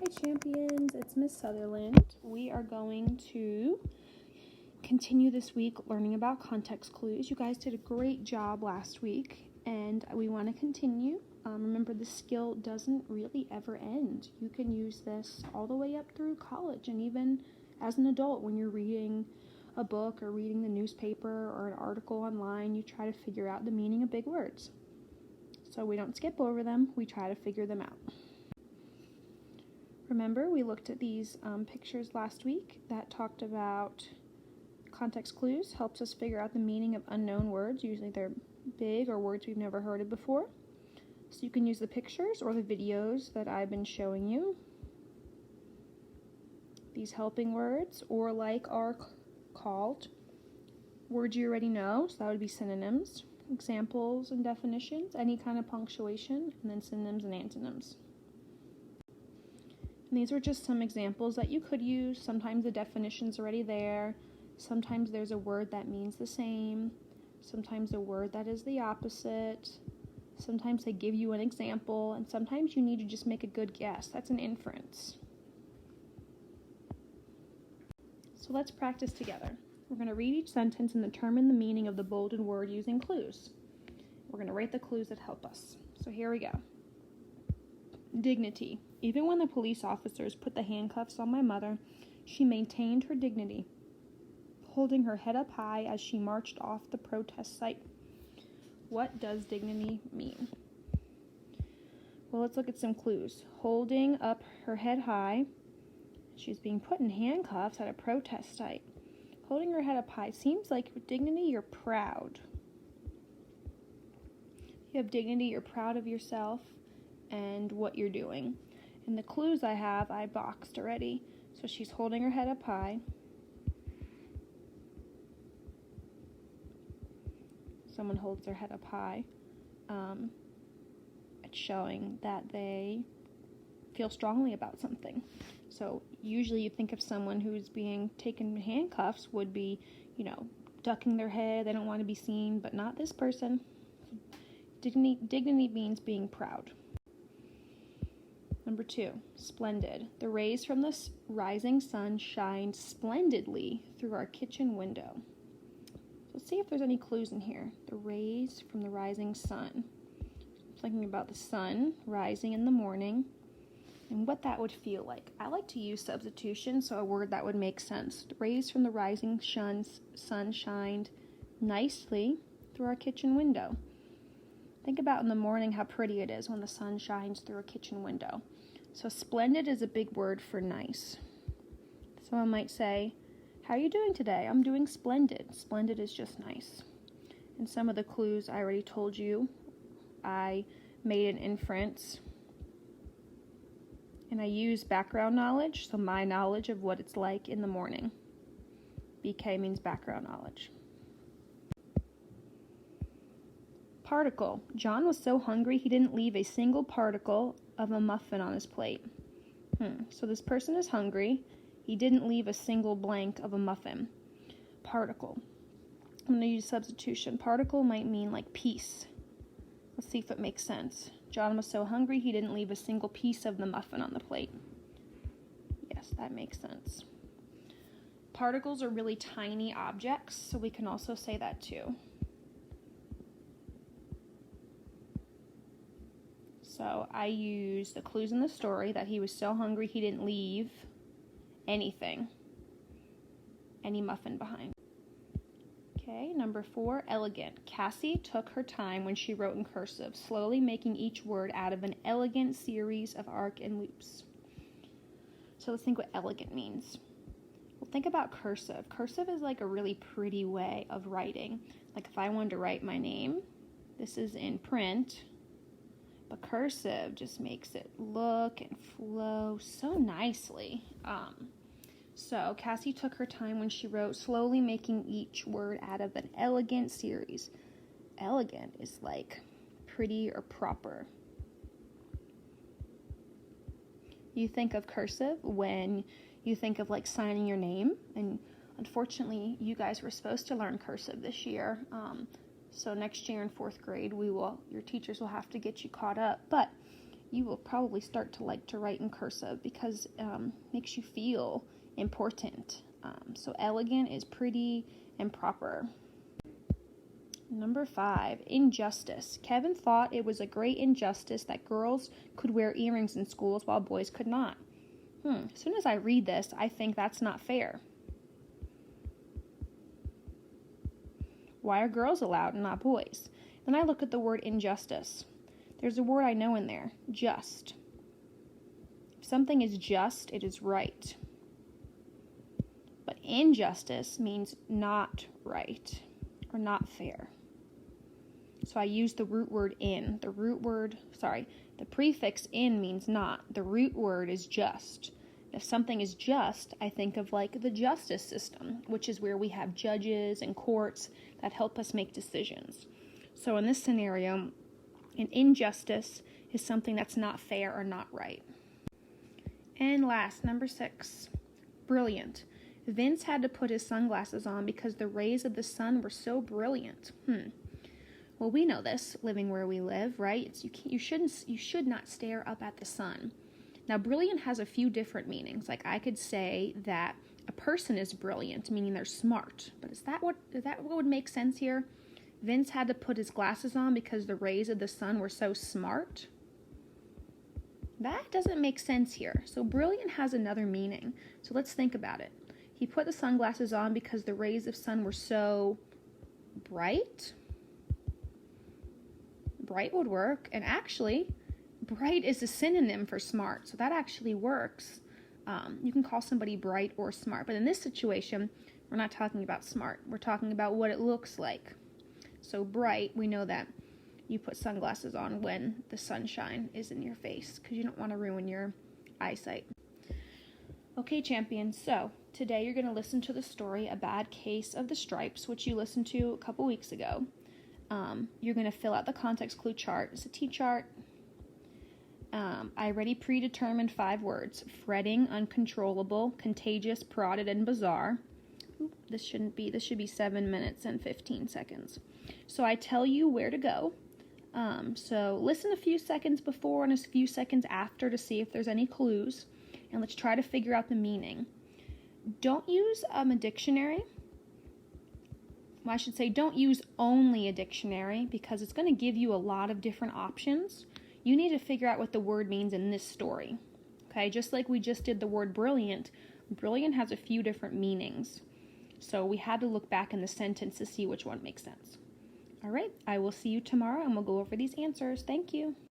Hi champions, it's Miss Sutherland. We are going to continue this week learning about context clues. You guys did a great job last week and we want to continue. Remember, the skill doesn't really ever end. You can use this all the way up through college and even as an adult when you're reading a book or reading the newspaper or an article online, you try to figure out the meaning of big words. So we don't skip over them, we try to figure them out. Remember, we looked at these pictures last week that talked about context clues, helps us figure out the meaning of unknown words. Usually they're big or words we've never heard of before. So you can use the pictures or the videos that I've been showing you. These helping words, or like, are called words you already know, so that would be synonyms, examples and definitions, any kind of punctuation, and then synonyms and antonyms. And these are just some examples that you could use. Sometimes the definition's already there. Sometimes there's a word that means the same. Sometimes a word that is the opposite. Sometimes they give you an example, and sometimes you need to just make a good guess. That's an inference. So let's practice together. We're going to read each sentence and determine the meaning of the bolded word using clues. We're going to rate the clues that help us. So here we go. Dignity. Even when the police officers put the handcuffs on my mother, she maintained her dignity, holding her head up high as she marched off the protest site. What does dignity mean? Well, let's look at some clues. Holding up her head high. She's being put in handcuffs at a protest site. Holding her head up high seems like with dignity, you're proud. You have dignity, you're proud of yourself and what you're doing. And the clues I boxed already. So she's holding her head up high. Someone holds their head up high. It's showing that they feel strongly about something. So usually you think of someone who's being taken in handcuffs would be, ducking their head. They don't want to be seen, but not this person. Dignity means being proud. Number 2, splendid. The rays from the rising sun shined splendidly through our kitchen window. Let's see if there's any clues in here. The rays from the rising sun. I'm thinking about the sun rising in the morning and what that would feel like. I like to use substitution, so a word that would make sense. The rays from the rising sun shined nicely through our kitchen window. Think about in the morning how pretty it is when the sun shines through a kitchen window. So splendid is a big word for nice. Someone might say, how are you doing today? I'm doing splendid. Splendid is just nice. And some of the clues I already told you. I made an inference. And I use background knowledge, so my knowledge of what it's like in the morning. BK means background knowledge. Particle. John was so hungry he didn't leave a single particle of a muffin on his plate. So this person is hungry. He didn't leave a single blank of a muffin. Particle. I'm going to use substitution. Particle might mean like piece. Let's see if it makes sense. John was so hungry he didn't leave a single piece of the muffin on the plate. Yes, that makes sense. Particles are really tiny objects, so we can also say that too. So I used the clues in the story that he was so hungry he didn't leave anything, any muffin behind. Okay, number 4, elegant. Cassie took her time when she wrote in cursive, slowly making each word out of an elegant series of arc and loops. So let's think what elegant means. Well, think about cursive. Cursive is like a really pretty way of writing. Like if I wanted to write my name, this is in print, but cursive just makes it look and flow so nicely. So Cassie took her time when she wrote, slowly making each word out of an elegant series. Elegant is like pretty or proper. You think of cursive when you think of like signing your name, and unfortunately you guys were supposed to learn cursive this year. So next year in 4th grade, your teachers will have to get you caught up. But you will probably start to like to write in cursive because it makes you feel important. So elegant is pretty and proper. Number 5, injustice. Kevin thought it was a great injustice that girls could wear earrings in schools while boys could not. As soon as I read this, I think that's not fair. Why are girls allowed and not boys? Then I look at the word injustice. There's a word I know in there, just. If something is just, it is right. But injustice means not right or not fair. So I use the root word in. The prefix in means not. The root word is just. If something is just, I think of like the justice system, which is where we have judges and courts that help us make decisions. So in this scenario, an injustice is something that's not fair or not right. And last, number 6, brilliant. Vince had to put his sunglasses on because the rays of the sun were so brilliant. Well, we know this, living where we live, right? You should not stare up at the sun. Now, brilliant has a few different meanings. Like I could say that a person is brilliant, meaning they're smart. But is that what would make sense here? Vince had to put his glasses on because the rays of the sun were so smart? That doesn't make sense here. So brilliant has another meaning. So let's think about it. He put the sunglasses on because the rays of sun were so bright. Bright would work. And actually, bright is a synonym for smart. So that actually works. You can call somebody bright or smart. But in this situation, we're not talking about smart. We're talking about what it looks like. So bright, we know that you put sunglasses on when the sunshine is in your face because you don't want to ruin your eyesight. Okay, champions, so today you're going to listen to the story A Bad Case of the Stripes, which you listened to a couple weeks ago. You're going to fill out the context clue chart. It's a T-chart. I already predetermined 5 words: fretting, uncontrollable, contagious, prodded, and bizarre. This should be 7 minutes and 15 seconds. So I tell you where to go. So listen a few seconds before and a few seconds after to see if there's any clues. And let's try to figure out the meaning. Don't use a dictionary. Well, I should say don't use only a dictionary because it's going to give you a lot of different options. You need to figure out what the word means in this story. Okay, just like we just did the word brilliant. Brilliant has a few different meanings. So we had to look back in the sentence to see which one makes sense. All right, I will see you tomorrow and we'll go over these answers. Thank you.